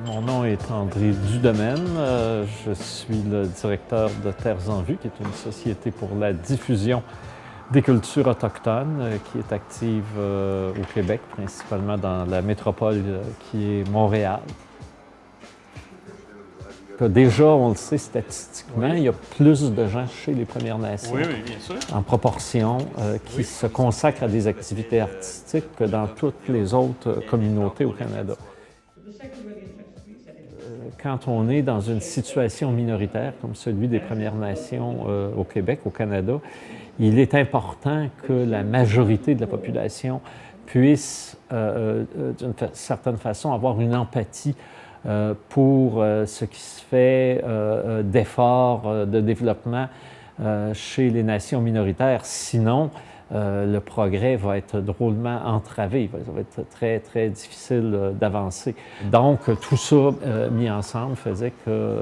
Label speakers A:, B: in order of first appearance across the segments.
A: Mon nom est André Dudomaine. Je suis le directeur de Terres en Vue, qui est une société pour la diffusion des cultures autochtones qui est active au Québec, principalement dans la métropole qui est Montréal. Déjà, on le sait statistiquement, il y a plus de gens chez les Premières Nations
B: bien sûr.
A: en proportion qui se consacrent à des activités artistiques que dans toutes les autres communautés au Canada. Quand on est dans une situation minoritaire comme celui des Premières Nations au Québec, au Canada, il est important que la majorité de la population puisse, d'une certaine façon, avoir une empathie pour ce qui se fait d'efforts de développement chez les nations minoritaires. Sinon, le progrès va être drôlement entravé. Ça va être très, très difficile d'avancer. Donc, tout ça mis ensemble faisait que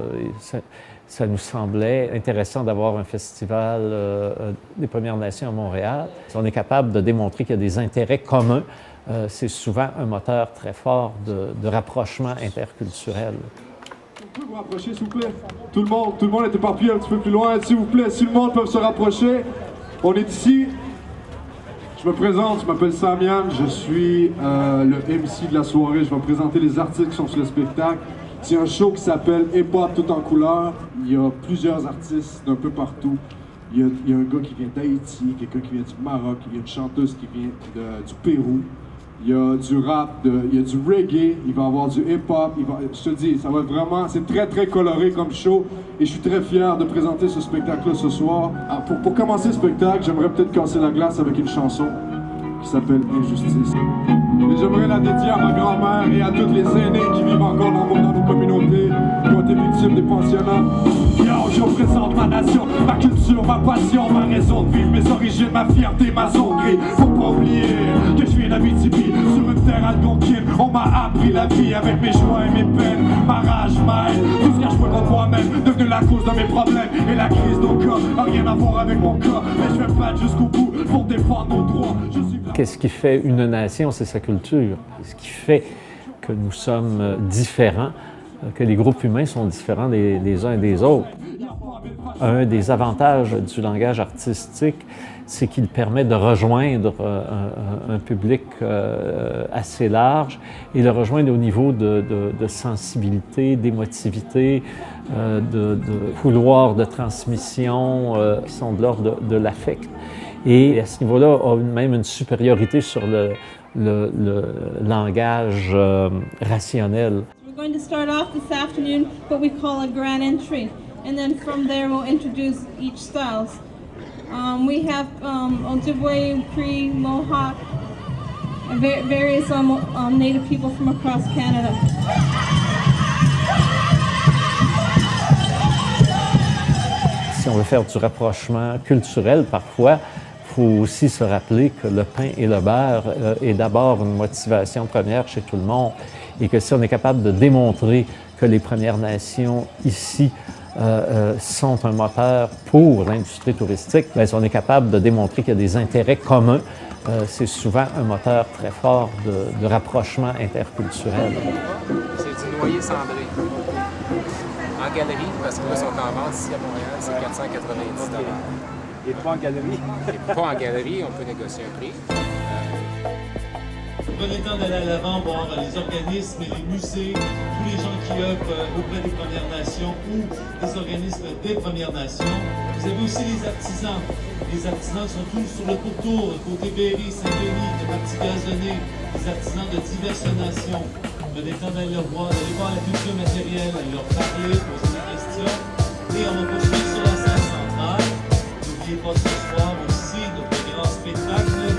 A: ça nous semblait intéressant d'avoir un festival des Premières Nations à Montréal. Si on est capable de démontrer qu'il y a des intérêts communs, c'est souvent un moteur très fort de rapprochement interculturel.
C: Vous pouvez vous rapprocher, s'il vous plaît? Tout le monde est éparpillé un petit peu plus loin, s'il vous plaît. Si le monde peut se rapprocher, on est ici. Je me présente, je m'appelle Samian, je suis le MC de la soirée. Je vais présenter les artistes qui sont sur le spectacle. C'est un show qui s'appelle Hip Hop tout en couleur. Il y a plusieurs artistes d'un peu partout. Il y a un gars qui vient d'Haïti, quelqu'un qui vient du Maroc, il y a une chanteuse qui vient du Pérou. Il y a du rap, il y a du reggae, il va y avoir du hip-hop. Je te dis, ça va être vraiment, c'est très très coloré comme show. Et je suis très fier de présenter ce spectacle-là ce soir. Alors, pour commencer le spectacle, j'aimerais peut-être casser la glace avec une chanson qui s'appelle Injustice. Et j'aimerais la dédier à ma grand-mère et à tous les aînés qui vivent encore dans nos communautés, qui ont été victimes des pensionnats. Yo, je représente ma nation, ma culture, ma passion, ma raison de vivre, mes origines, ma fierté, ma zone grise. Faut pas oublier que je viens d'Abitibi, sur une terre algonquine. On m'a appris la vie avec mes joies et mes peines. Ma rage m'aide, tout ce que je peux contre moi-même, devenu la cause de mes problèmes. Et la crise d'Oka n'a rien à voir avec mon cas, mais je vais me battre jusqu'au bout pour défendre nos droits.
A: Qu'est-ce qui fait une nation? C'est sa culture. Ce qui fait que nous sommes différents, que les groupes humains sont différents les uns des autres. Un des avantages du langage artistique, c'est qu'il permet de rejoindre un public assez large et le rejoindre au niveau de sensibilité, d'émotivité, de couloirs de transmission qui sont de l'ordre de l'affect. Et à ce niveau-là, on a même une supériorité sur le langage rationnel.
D: We're going to start off this afternoon what we call a grand entry, and then from there we'll introduce each styles. We have Ojibwe, Cree, Mohawk, and various Native people from across Canada.
A: Si on veut faire du rapprochement culturel, parfois, il faut aussi se rappeler que le pain et le beurre est d'abord une motivation première chez tout le monde et que si on est capable de démontrer que les Premières Nations ici sont un moteur pour l'industrie touristique, bien, si on est capable de démontrer qu'il y a des intérêts communs, c'est souvent un moteur très fort de rapprochement interculturel.
E: C'est du noyer cendré. En galerie, parce que là, ils sont en vente ici à Montréal, c'est 490 $.
B: Et pas en galerie?
E: Et pas en galerie, on peut négocier un prix.
F: Prenez le temps d'aller à l'avant voir les organismes et les musées, tous les gens qui œuvrent auprès des Premières Nations ou des organismes des Premières Nations. Vous avez aussi les artisans. Les artisans sont tous sur le pourtour, côté Berry, Saint-Denis, de partie gazonnée, des artisans de diverses nations. Prenez le temps d'aller leur voir, d'aller voir la culture matérielle, leur parler, poser des questions. Et on va poursuivre sur la scène centrale. N'oubliez pas ce soir aussi notre grand spectacle,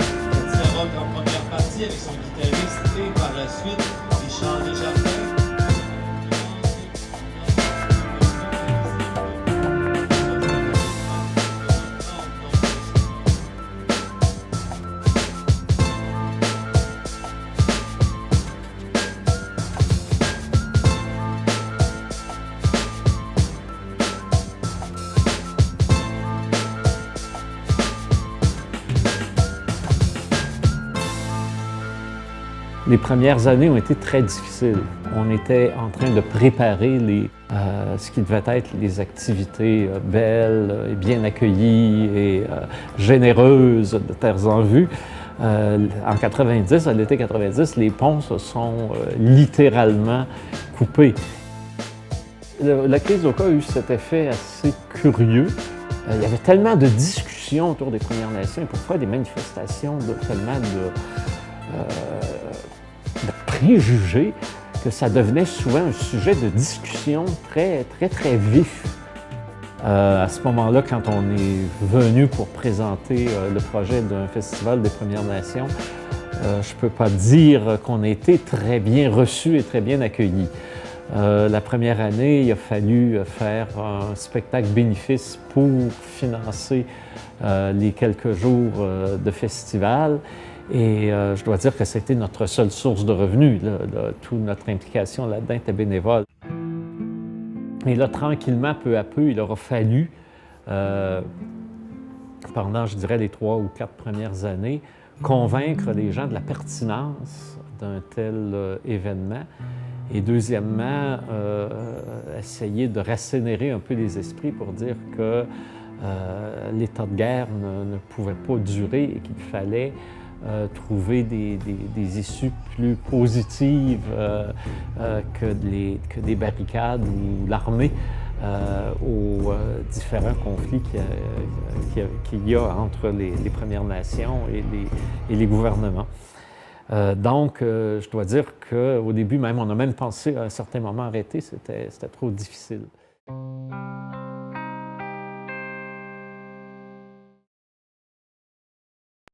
F: Rock en première partie avec son guitariste et par la suite Richard Desjardins.
A: Les premières années ont été très difficiles. On était en train de préparer ce qui devait être les activités belles et bien accueillies et généreuses de Terres en Vue. En 90, à l'été 90, les ponts se sont littéralement coupés. La crise d'Oka a eu cet effet assez curieux. Il y avait tellement de discussions autour des Premières Nations et pourquoi des manifestations, tellement de préjugés que ça devenait souvent un sujet de discussion très vif. À ce moment-là, quand on est venu pour présenter le projet d'un festival des Premières Nations, je ne peux pas dire qu'on a été très bien reçus et très bien accueillis. La première année, il a fallu faire un spectacle bénéfice pour financer les quelques jours de festival. Et je dois dire que c'était notre seule source de revenus. Toute notre implication là-dedans était bénévole. Et là, tranquillement, peu à peu, il aura fallu, pendant, je dirais, les 3 ou 4 premières années, convaincre les gens de la pertinence d'un tel événement. Et deuxièmement, essayer de rasséréner un peu les esprits pour dire que l'état de guerre ne pouvait pas durer et qu'il fallait trouver des issues plus positives que des barricades ou l'armée aux différents conflits qu'il y a entre les Premières Nations et les gouvernements. Donc, je dois dire qu'au début même, on a même pensé à un certain moment arrêter, c'était trop difficile.